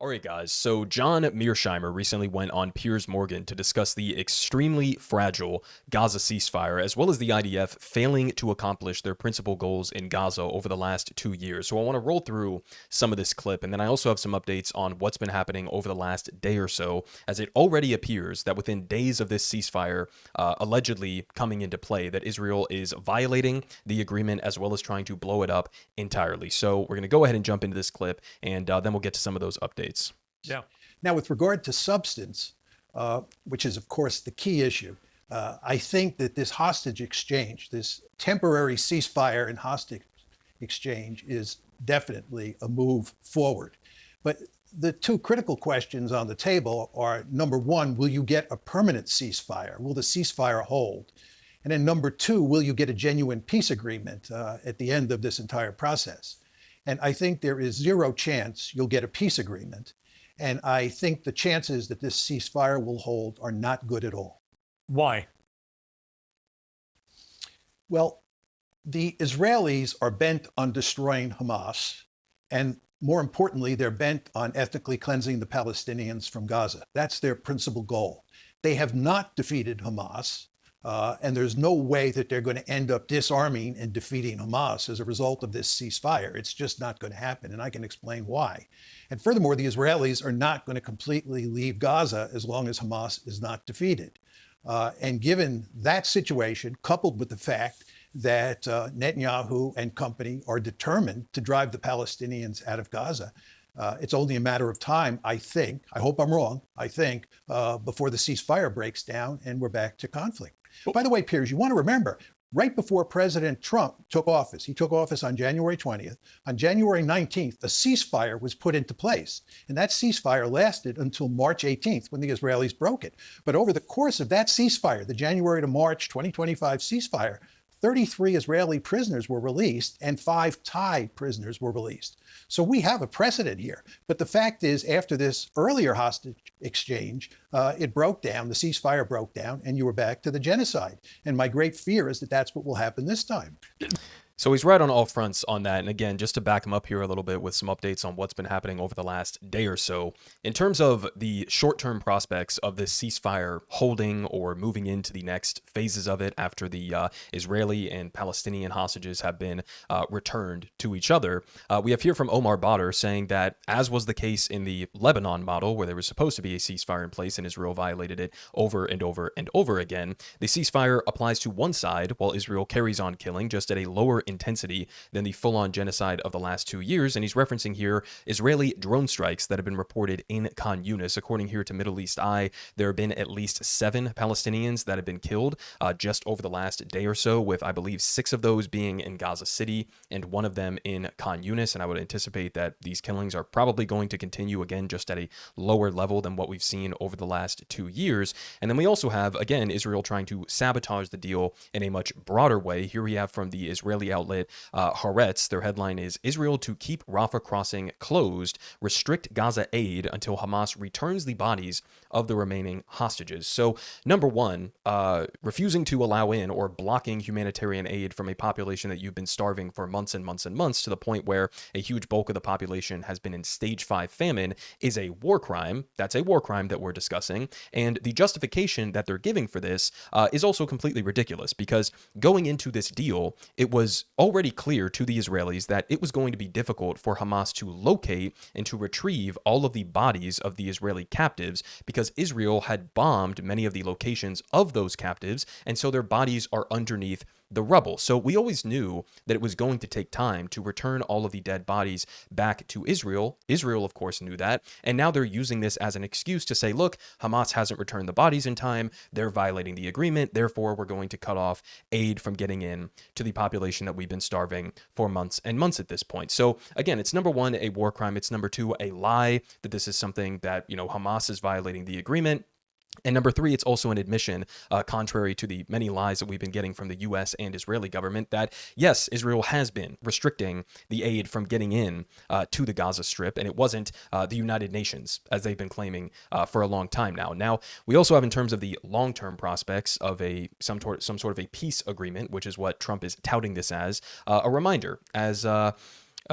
All right, guys. So John Mearsheimer recently went on Piers Morgan to discuss the extremely fragile Gaza ceasefire, as well as the IDF failing to accomplish their principal goals in Gaza over the last 2 years. So I want to roll through some of this clip, and then I also have some updates on what's been happening over the last day or so, as it already appears that within days of this ceasefire allegedly coming into play, that Israel is violating the agreement as well as trying to blow it up entirely. So we're going to go ahead and jump into this clip, and then we'll get to some of those updates. Yeah. Now, with regard to substance, which is, of course, the key issue, I think that this hostage exchange, this temporary ceasefire and hostage exchange, is definitely a move forward. But the two critical questions on the table are, number one, will you get a permanent ceasefire? Will the ceasefire hold? And then number two, will you get a genuine peace agreement at the end of this entire process? And I think there is zero chance you'll get a peace agreement. And I think the chances that this ceasefire will hold are not good at all. Why? Well, the Israelis are bent on destroying Hamas. And more importantly, they're bent on ethnically cleansing the Palestinians from Gaza. That's their principal goal. They have not defeated Hamas. And there's no way that they're going to end up disarming and defeating Hamas as a result of this ceasefire. It's just not going to happen. And I can explain why. And furthermore, the Israelis are not going to completely leave Gaza as long as Hamas is not defeated. And given that situation, coupled with the fact that Netanyahu and company are determined to drive the Palestinians out of Gaza, it's only a matter of time, I think, I hope I'm wrong, I think, before the ceasefire breaks down and we're back to conflict. By the way, Piers, you want to remember, right before President Trump took office, he took office on January 20th. On January 19th, a ceasefire was put into place. And that ceasefire lasted until March 18th, when the Israelis broke it. But over the course of that ceasefire, the January to March 2025 ceasefire, 33 Israeli prisoners were released and 5 Thai prisoners were released. So we have a precedent here. But the fact is, after this earlier hostage exchange, it broke down, the ceasefire broke down, and you were back to the genocide. And my great fear is that that's what will happen this time. So he's right on all fronts on that. And again, just to back him up here a little bit with some updates on what's been happening over the last day or so, in terms of the short-term prospects of this ceasefire holding or moving into the next phases of it after the Israeli and Palestinian hostages have been returned to each other, we have here from Omar Badr saying that, as was the case in the Lebanon model, where there was supposed to be a ceasefire in place and Israel violated it over and over and over again, the ceasefire applies to one side while Israel carries on killing, just at a lower intensity than the full-on genocide of the last 2 years. And he's referencing here Israeli drone strikes that have been reported in Khan Yunis. According here to Middle East Eye, there have been at least 7 Palestinians that have been killed just over the last day or so, with I believe 6 of those being in Gaza City and 1 of them in Khan Yunis. And I would anticipate that these killings are probably going to continue, again, just at a lower level than what we've seen over the last 2 years. And then we also have, again, Israel trying to sabotage the deal in a much broader way. Here we have from the Israeli outlet Haaretz. Their headline is Israel to keep Rafah crossing closed, restrict Gaza aid until Hamas returns the bodies of the remaining hostages. So number one, refusing to allow in or blocking humanitarian aid from a population that you've been starving for months and months and months, to the point where a huge bulk of the population has been in stage 5 famine, is a war crime. That's a war crime that we're discussing. And the justification that they're giving for this is also completely ridiculous, because going into this deal, it was already clear to the Israelis that it was going to be difficult for Hamas to locate and to retrieve all of the bodies of the Israeli captives, because Israel had bombed many of the locations of those captives, and so their bodies are underneath the rubble. So we always knew that it was going to take time to return all of the dead bodies back to Israel. Israel, of course, knew that. And now they're using this as an excuse to say, look, Hamas hasn't returned the bodies in time. They're violating the agreement. Therefore, we're going to cut off aid from getting in to the population that we've been starving for months and months at this point. So again, it's number one, a war crime. It's number two, a lie that this is something that, Hamas is violating the agreement. And number three, it's also an admission, contrary to the many lies that we've been getting from the U.S. and Israeli government, that yes, Israel has been restricting the aid from getting in to the Gaza Strip, and it wasn't the United Nations, as they've been claiming for a long time now. Now, we also have, in terms of the long-term prospects of some sort of a peace agreement, which is what Trump is touting this as, a reminder, as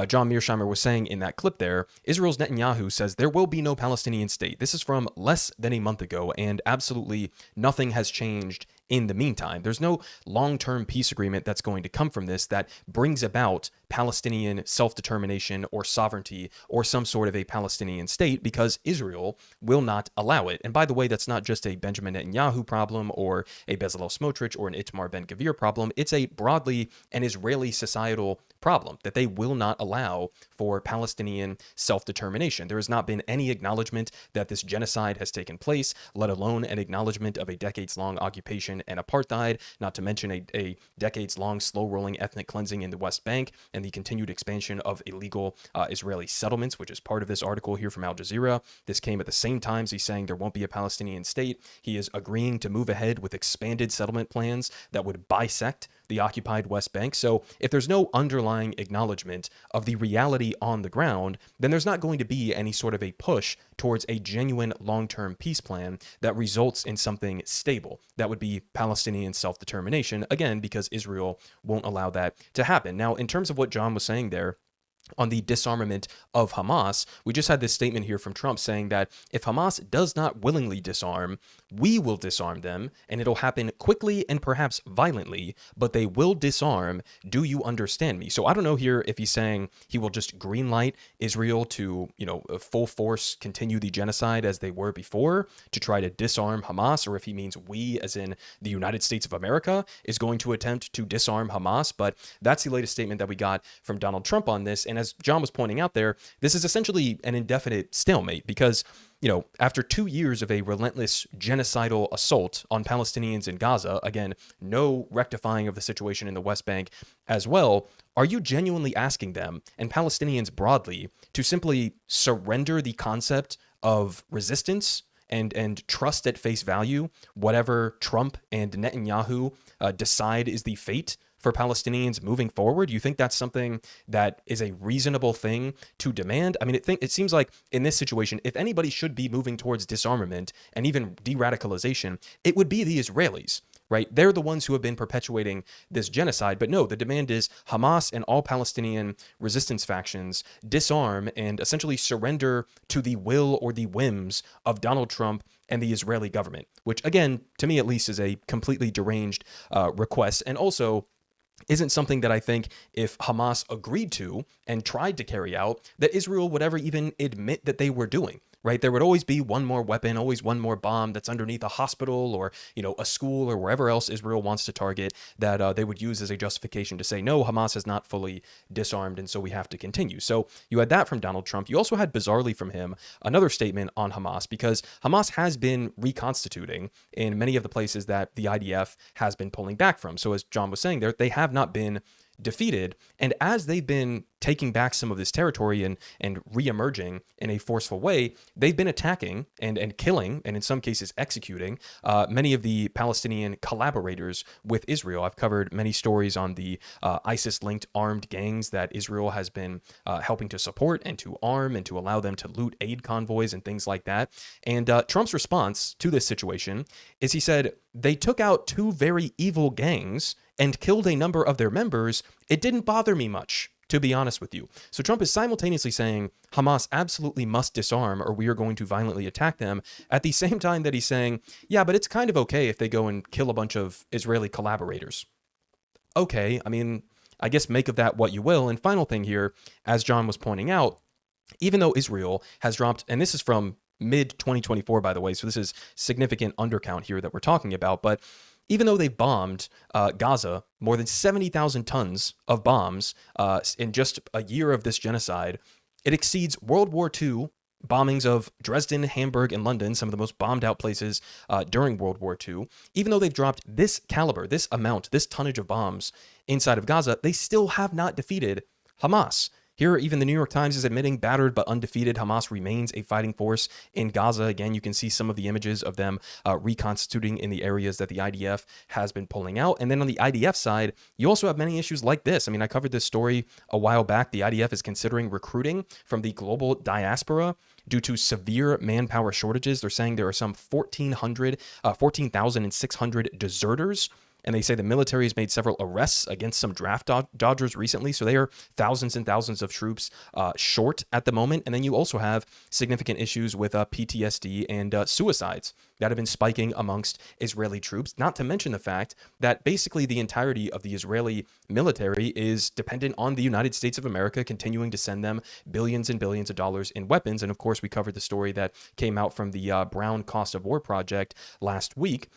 John Mearsheimer was saying in that clip there, Israel's Netanyahu says there will be no Palestinian state. This is from less than a month ago, and absolutely nothing has changed in the meantime. There's no long-term peace agreement that's going to come from this that brings about Palestinian self-determination or sovereignty or some sort of a Palestinian state, because Israel will not allow it. And by the way, that's not just a Benjamin Netanyahu problem or a Bezalel Smotrich or an Itamar Ben-Gvir problem. It's a broadly an Israeli societal problem that they will not allow for Palestinian self-determination. There has not been any acknowledgement that this genocide has taken place, let alone an acknowledgement of a decades-long occupation and apartheid, not to mention a decades-long slow-rolling ethnic cleansing in the West Bank and the continued expansion of illegal Israeli settlements, which is part of this article here from Al Jazeera. This came at the same time as he's saying there won't be a Palestinian state. He is agreeing to move ahead with expanded settlement plans that would bisect the occupied West Bank. So if there's no underlying acknowledgement of the reality on the ground, then there's not going to be any sort of a push towards a genuine long-term peace plan that results in something stable. That would be Palestinian self-determination, again, because Israel won't allow that to happen. Now, in terms of what John was saying there, on the disarmament of Hamas, we just had this statement here from Trump saying that if Hamas does not willingly disarm, we will disarm them, and it'll happen quickly and perhaps violently, but they will disarm. Do you understand me? So I don't know here if he's saying he will just greenlight Israel to, full force continue the genocide as they were before to try to disarm Hamas, or if he means we, as in the United States of America, is going to attempt to disarm Hamas. But that's the latest statement that we got from Donald Trump on this. And as John was pointing out there, this is essentially an indefinite stalemate because, after 2 years of a relentless genocidal assault on Palestinians in Gaza, again, no rectifying of the situation in the West Bank as well, are you genuinely asking them, and Palestinians broadly, to simply surrender the concept of resistance and trust at face value whatever Trump and Netanyahu decide is the fate for Palestinians moving forward? You think that's something that is a reasonable thing to demand? I mean, it seems like in this situation, if anybody should be moving towards disarmament and even de-radicalization, it would be the Israelis, right? They're the ones who have been perpetuating this genocide. But no, the demand is Hamas and all Palestinian resistance factions disarm and essentially surrender to the will or the whims of Donald Trump and the Israeli government, which again, to me at least, is a completely deranged request, and also isn't something that I think if Hamas agreed to and tried to carry out, that Israel would ever even admit that they were doing. Right? There would always be one more weapon, always one more bomb that's underneath a hospital or, a school or wherever else Israel wants to target that they would use as a justification to say, no, Hamas has not fully disarmed, and so we have to continue. So you had that from Donald Trump. You also had, bizarrely from him, another statement on Hamas, because Hamas has been reconstituting in many of the places that the IDF has been pulling back from. So as John was saying there, they have not been defeated. And as they've been taking back some of this territory and re-emerging in a forceful way, they've been attacking and killing, and in some cases executing, many of the Palestinian collaborators with Israel. I've covered many stories on the ISIS-linked armed gangs that Israel has been helping to support and to arm and to allow them to loot aid convoys and things like that. And Trump's response to this situation is he said, they took out 2 very evil gangs and killed a number of their members. It didn't bother me much, to be honest with you. So Trump is simultaneously saying Hamas absolutely must disarm or we are going to violently attack them, at the same time that he's saying, yeah, but it's kind of okay if they go and kill a bunch of Israeli collaborators. Okay, I mean, I guess make of that what you will. And final thing here, as John was pointing out, even though Israel has dropped, and this is from mid-2024, by the way, so this is significant undercount here that we're talking about, but even though they've bombed Gaza, more than 70,000 tons of bombs in just a year of this genocide, it exceeds World War II bombings of Dresden, Hamburg, and London, some of the most bombed out places during World War II. Even though they've dropped this caliber, this amount, this tonnage of bombs inside of Gaza, they still have not defeated Hamas. Here, even the New York Times is admitting battered but undefeated, Hamas remains a fighting force in Gaza. Again, you can see some of the images of them reconstituting in the areas that the IDF has been pulling out. And then on the IDF side, you also have many issues like this. I mean, I covered this story a while back. The IDF is considering recruiting from the global diaspora due to severe manpower shortages. They're saying there are some 14,600 deserters. and they say the military has made several arrests against some draft dodgers recently. So they are thousands and thousands of troops short at the moment. And then you also have significant issues with PTSD and suicides that have been spiking amongst Israeli troops, not to mention the fact that basically the entirety of the Israeli military is dependent on the United States of America continuing to send them billions and billions of dollars in weapons. And of course, we covered the story that came out from the Brown Cost of War Project last week,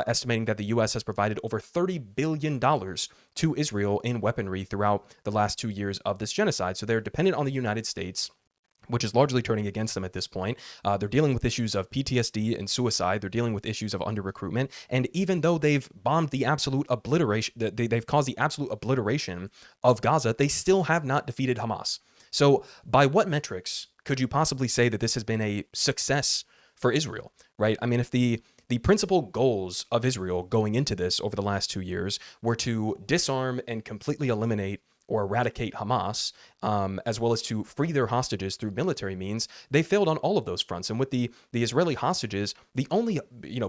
estimating that the U.S. has provided over $30 billion to Israel in weaponry throughout the last 2 years of this genocide. So they're dependent on the United States, which is largely turning against them at this point. They're dealing with issues of PTSD and suicide. They're dealing with issues of under-recruitment. And even though they've bombed the absolute obliteration, they've caused the absolute obliteration of Gaza, they still have not defeated Hamas. So by what metrics could you possibly say that this has been a success for Israel, right? I mean, if the principal goals of Israel going into this over the last 2 years were to disarm and completely eliminate or eradicate Hamas, as well as to free their hostages through military means, they failed on all of those fronts. And with the Israeli hostages, the only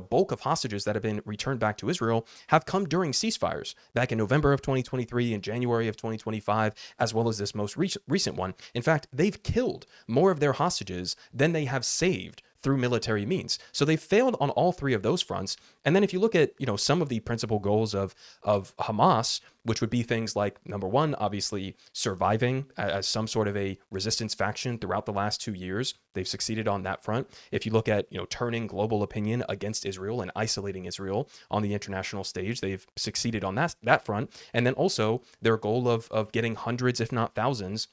bulk of hostages that have been returned back to Israel have come during ceasefires back in November of 2023 and January of 2025, as well as this most recent one. In fact, they've killed more of their hostages than they have saved through military means. So they failed on all three of those fronts. And then if you look at, some of the principal goals of Hamas, which would be things like, number one, obviously surviving as some sort of a resistance faction throughout the last 2 years. They've succeeded on that front. If you look at, turning global opinion against Israel and isolating Israel on the international stage, they've succeeded on that front. And then also their goal of getting hundreds, if not thousands,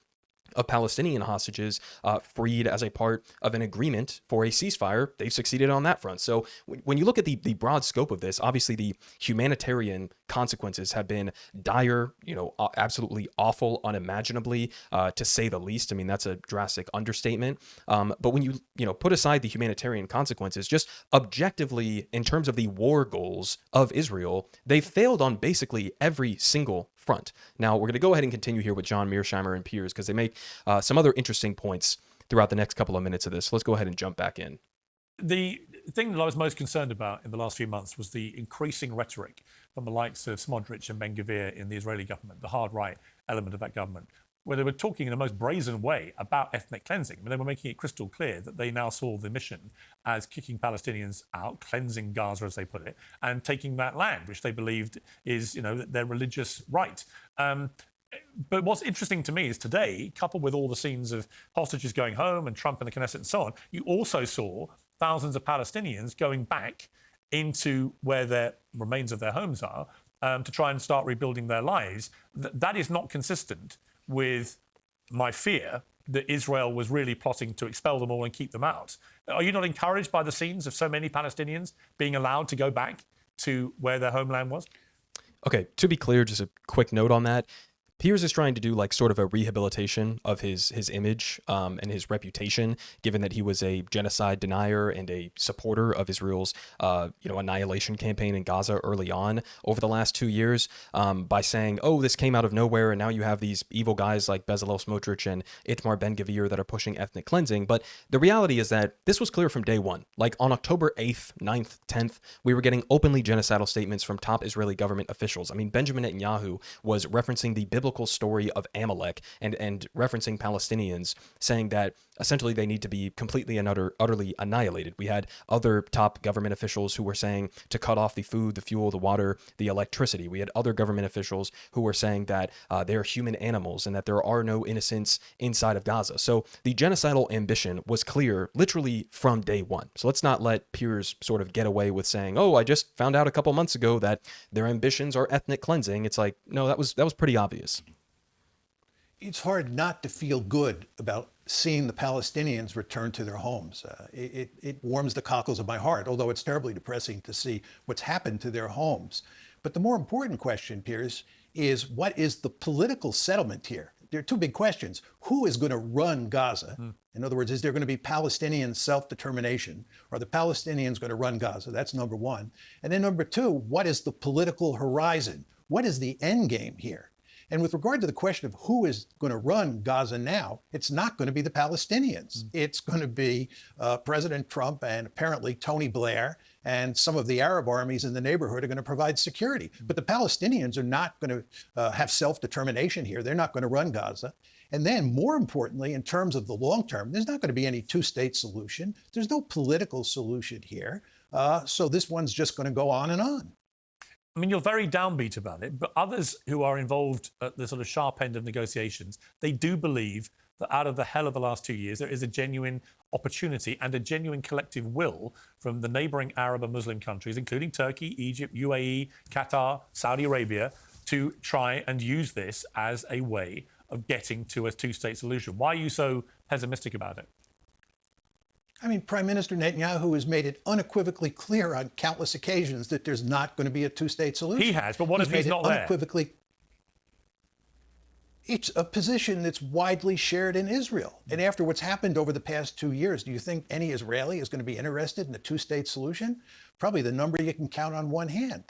of Palestinian hostages freed as a part of an agreement for a ceasefire. They've succeeded on that front. So when you look at the broad scope of this, obviously the humanitarian consequences have been dire, absolutely awful, unimaginably, to say the least. I mean, that's a drastic understatement. But when you put aside the humanitarian consequences, just objectively in terms of the war goals of Israel, they failed on basically every single front. Now, we're going to go ahead and continue here with John Mearsheimer and Piers because they make some other interesting points throughout the next couple of minutes of this. So let's go ahead and jump back in. The thing that I was most concerned about in the last few months was the increasing rhetoric from the likes of Smotrich and Ben-Gvir in the Israeli government, the hard right element of that government, where they were talking in the most brazen way about ethnic cleansing. But they were making it crystal clear that they now saw the mission as kicking Palestinians out, cleansing Gaza, as they put it, and taking that land, which they believed is, their religious right. But what's interesting to me is today, coupled with all the scenes of hostages going home and Trump and the Knesset and so on, you also saw thousands of Palestinians going back into where their remains of their homes are to try and start rebuilding their lives. That is not consistent with my fear that Israel was really plotting to expel them all and keep them out. Are you not encouraged by the scenes of so many Palestinians being allowed to go back to where their homeland was? Okay, to be clear, just a quick note on that. Piers is trying to do like sort of a rehabilitation of his image and his reputation, given that he was a genocide denier and a supporter of Israel's annihilation campaign in Gaza early on over the last 2 years, by saying, oh, this came out of nowhere and now you have these evil guys like Bezalel Smotrich and Itamar Ben-Gvir that are pushing ethnic cleansing. But the reality is that this was clear from day one. Like on October 8th, 9th, 10th, we were getting openly genocidal statements from top Israeli government officials. I mean, Benjamin Netanyahu was referencing the biblical story of Amalek and referencing Palestinians, saying that essentially they need to be completely and utterly annihilated. We had other top government officials who were saying to cut off the food, the fuel, the water, the electricity. We had other government officials who were saying that they're human animals and that there are no innocents inside of Gaza. So the genocidal ambition was clear literally from day one. So let's not let Piers sort of get away with saying, oh, I just found out a couple months ago that their ambitions are ethnic cleansing. It's like, no, that was pretty obvious. It's hard not to feel good about seeing the Palestinians return to their homes. It warms the cockles of my heart, although it's terribly depressing to see what's happened to their homes. But the more important question, Piers, is what is the political settlement here? There are two big questions. Who is going to run Gaza? In other words, is there going to be Palestinian self-determination? Are the Palestinians going to run Gaza? That's number one. And then number two, what is the political horizon? What is the end game here? And with regard to the question of who is going to run Gaza now, it's not going to be the Palestinians. It's going to be President Trump and apparently Tony Blair and some of the Arab armies in the neighborhood are going to provide security. But the Palestinians are not going to have self-determination here. They're not going to run Gaza. And then, more importantly, in terms of the long term, there's not going to be any two-state solution. There's no political solution here. So this one's just going to go on and on. I mean, you're very downbeat about it, but others who are involved at the sort of sharp end of negotiations, they do believe that out of the hell of the last 2 years, there is a genuine opportunity and a genuine collective will from the neighboring Arab and Muslim countries, including Turkey, Egypt, UAE, Qatar, Saudi Arabia, to try and use this as a way of getting to a two-state solution. Why are you so pessimistic about it? I mean, Prime Minister Netanyahu has made it unequivocally clear on countless occasions that there's not going to be a two-state solution. He has, but what if he's not there? Unequivocally. It's a position that's widely shared in Israel. And after what's happened over the past 2 years, do you think any Israeli is going to be interested in a two-state solution? Probably the number you can count on one hand.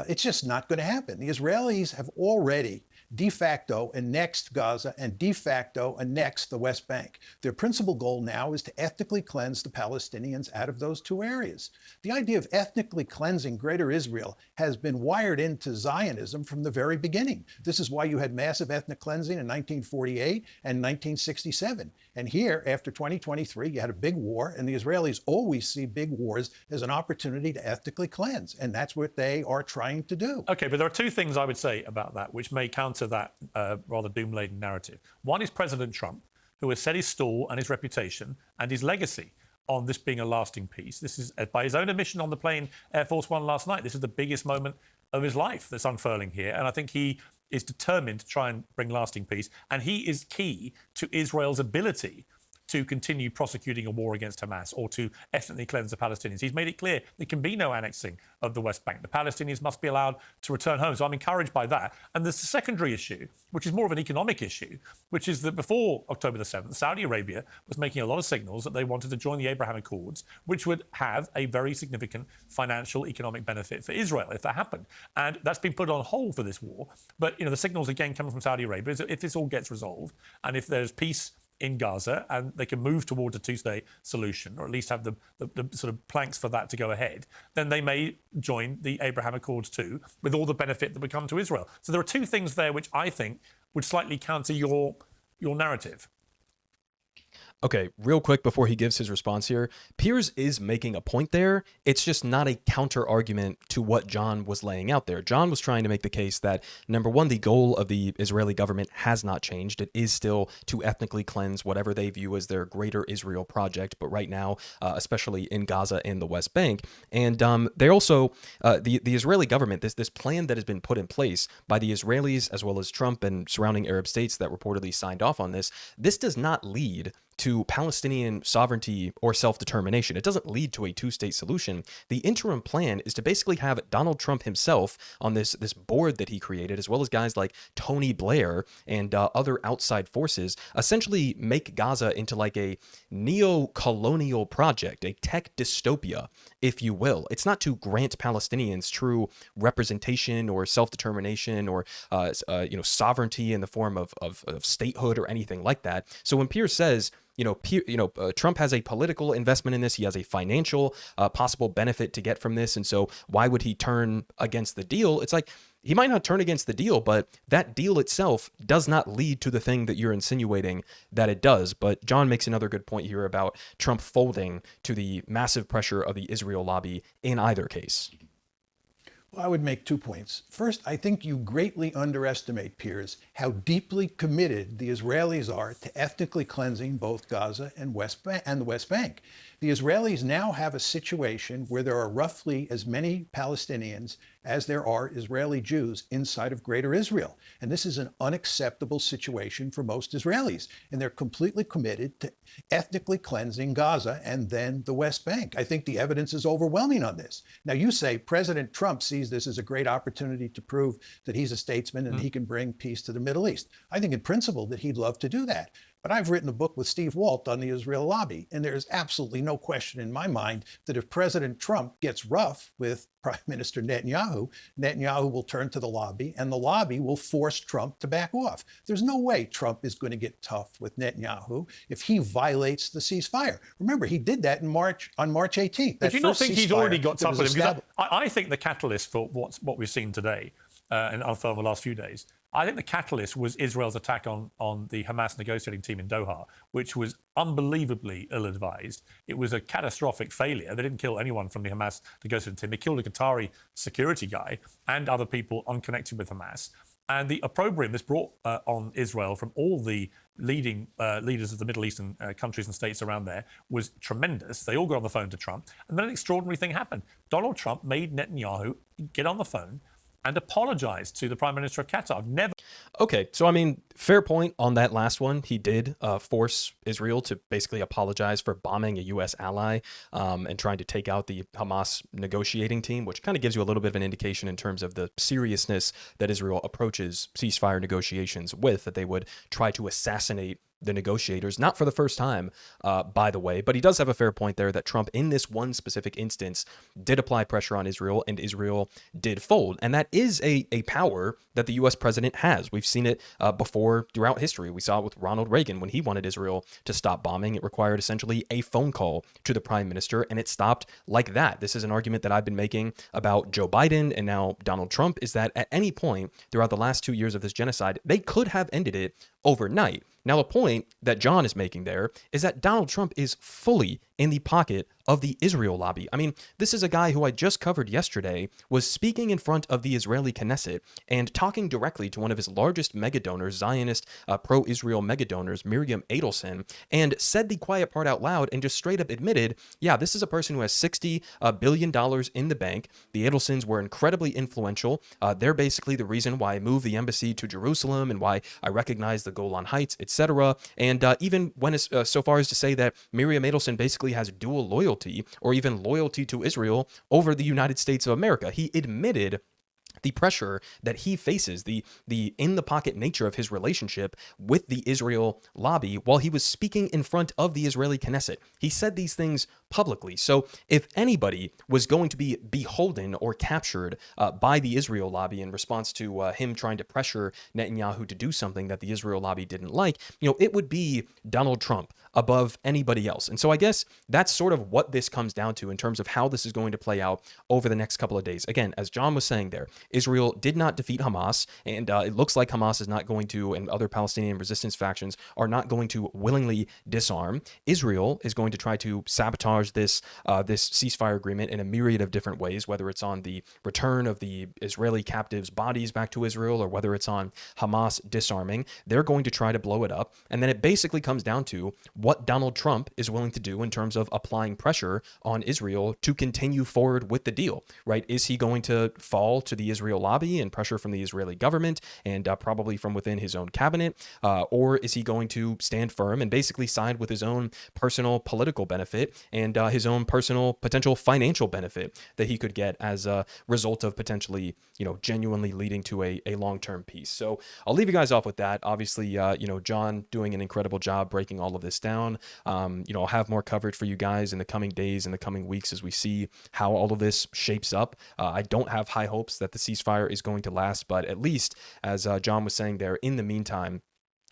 It's just not going to happen. The Israelis have already de facto annexed Gaza and de facto annexed the West Bank. Their principal goal now is to ethnically cleanse the Palestinians out of those two areas. The idea of ethnically cleansing Greater Israel has been wired into Zionism from the very beginning. This is why you had massive ethnic cleansing in 1948 and 1967. And here, after 2023, you had a big war, and the Israelis always see big wars as an opportunity to ethnically cleanse. And that's what they are trying to do. Okay, but there are two things I would say about that, which may counter that rather doom-laden narrative. One is President Trump, who has set his stall and his reputation and his legacy on this being a lasting peace. This is, by his own admission on the plane Air Force One last night, this is the biggest moment of his life that's unfurling here. And I think he is determined to try and bring lasting peace. And he is key to Israel's ability to continue prosecuting a war against Hamas or to ethnically cleanse the Palestinians. He's made it clear there can be no annexing of the West Bank. The Palestinians must be allowed to return home. So I'm encouraged by that. And there's a secondary issue, which is more of an economic issue, which is that before October the 7th, Saudi Arabia was making a lot of signals that they wanted to join the Abraham Accords, which would have a very significant financial economic benefit for Israel if that happened. And that's been put on hold for this war. But, the signals again coming from Saudi Arabia is that if this all gets resolved and if there's peace in Gaza and they can move towards a two-state solution, or at least have the sort of planks for that to go ahead, then they may join the Abraham Accords too, with all the benefit that would come to Israel. So there are two things there which I think would slightly counter your narrative. Okay, real quick before he gives his response here, Piers is making a point there. It's just not a counter argument to what John was laying out there. John was trying to make the case that, number one, the goal of the Israeli government has not changed. It is still to ethnically cleanse whatever they view as their greater Israel project, but right now, especially in Gaza and the West Bank. And they also, the Israeli government, this plan that has been put in place by the Israelis as well as Trump and surrounding Arab states that reportedly signed off on this does not lead to Palestinian sovereignty or self-determination. It doesn't lead to a two-state solution. The interim plan is to basically have Donald Trump himself on this board that he created, as well as guys like Tony Blair and other outside forces, essentially make Gaza into like a neo-colonial project, a tech dystopia, if you will. It's not to grant Palestinians true representation or self-determination or sovereignty in the form of statehood or anything like that. So when Piers says, Trump has a political investment in this. He has a financial possible benefit to get from this. And so why would he turn against the deal? It's like he might not turn against the deal, but that deal itself does not lead to the thing that you're insinuating that it does. But John makes another good point here about Trump folding to the massive pressure of the Israel lobby in either case. Well, I would make 2 points. First, I think you greatly underestimate, Piers, how deeply committed the Israelis are to ethnically cleansing both Gaza and the West Bank. The Israelis now have a situation where there are roughly as many Palestinians as there are Israeli Jews inside of Greater Israel. And this is an unacceptable situation for most Israelis. And they're completely committed to ethnically cleansing Gaza and then the West Bank. I think the evidence is overwhelming on this. Now, you say President Trump sees this as a great opportunity to prove that he's a statesman and he can bring peace to the Middle East. I think in principle that he'd love to do that. But I've written a book with Steve Walt on the Israel lobby, and there's absolutely no question in my mind that if President Trump gets rough with Prime Minister Netanyahu, Netanyahu will turn to the lobby, and the lobby will force Trump to back off. There's no way Trump is going to get tough with Netanyahu if he violates the ceasefire. Remember, he did that on March 18th. But do you not think he's already got tough with him? Because I think the catalyst for what we've seen today and unfold in the last few days, I think the catalyst was Israel's attack on the Hamas negotiating team in Doha, which was unbelievably ill-advised. It was a catastrophic failure. They didn't kill anyone from the Hamas negotiating team. They killed a Qatari security guy and other people unconnected with Hamas. And the opprobrium this brought on Israel from all the leading leaders of the Middle Eastern countries and states around there was tremendous. They all got on the phone to Trump. And then an extraordinary thing happened. Donald Trump made Netanyahu get on the phone and apologize to the Prime Minister of Qatar. Okay, so I mean, fair point on that last one. He did force Israel to basically apologize for bombing a U.S. ally and trying to take out the Hamas negotiating team, which kind of gives you a little bit of an indication in terms of the seriousness that Israel approaches ceasefire negotiations with, that they would try to assassinate the negotiators, not for the first time, by the way, but he does have a fair point there that Trump, in this one specific instance, did apply pressure on Israel, and Israel did fold. And that is a power that the U.S. president has. We've seen it before throughout history. We saw it with Ronald Reagan when he wanted Israel to stop bombing. It required essentially a phone call to the prime minister, and it stopped like that. This is an argument that I've been making about Joe Biden and now Donald Trump, is that at any point throughout the last 2 years of this genocide, they could have ended it overnight. Now, the point that John is making there is that Donald Trump is fully in the pocket of the Israel lobby. I mean, this is a guy who I just covered yesterday, was speaking in front of the Israeli Knesset and talking directly to one of his largest megadonors, Zionist pro-Israel megadonors, Miriam Adelson, and said the quiet part out loud and just straight up admitted, yeah, this is a person who has $60 billion in the bank. The Adelsons were incredibly influential. They're basically the reason why I moved the embassy to Jerusalem and why I recognize the Golan Heights, etc. And even went so far as to say that Miriam Adelson basically has dual loyalty, or even loyalty to Israel over the United States of America. He admitted the pressure that he faces, the in the pocket nature of his relationship with the Israel lobby while he was speaking in front of the Israeli Knesset. He said these things publicly. So if anybody was going to be beholden or captured by the Israel lobby in response to him trying to pressure Netanyahu to do something that the Israel lobby didn't like, it would be Donald Trump above anybody else. And so I guess that's sort of what this comes down to in terms of how this is going to play out over the next couple of days. Again, as John was saying there, Israel did not defeat Hamas, and it looks like Hamas is not going to, and other Palestinian resistance factions are not going to willingly disarm. Israel is going to try to sabotage this ceasefire agreement in a myriad of different ways, whether it's on the return of the Israeli captives' bodies back to Israel, or whether it's on Hamas disarming. They're going to try to blow it up, and then it basically comes down to what Donald Trump is willing to do in terms of applying pressure on Israel to continue forward with the deal, right? Is he going to fall to the Israel lobby and pressure from the Israeli government and probably from within his own cabinet, or is he going to stand firm and basically side with his own personal political benefit and his own personal potential financial benefit that he could get as a result of potentially, genuinely leading to a long-term peace? So I'll leave you guys off with that. Obviously, John doing an incredible job breaking all of this down. I'll have more coverage for you guys in the coming days and the coming weeks as we see how all of this shapes up. I don't have high hopes that the ceasefire is going to last, but at least, as John was saying there, in the meantime,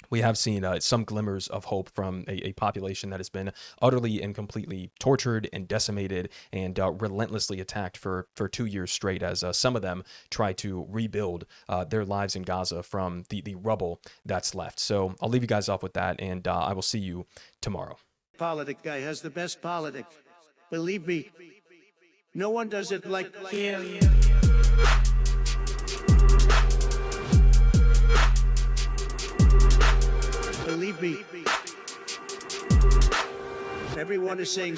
we have seen some glimmers of hope from a population that has been utterly and completely tortured and decimated and relentlessly attacked for 2 years straight, as some of them try to rebuild their lives in Gaza from the rubble that's left. So I'll leave you guys off with that, and I will see you tomorrow. Politic guy has the best politic. Believe me, no one does it like him. Believe me, everyone is saying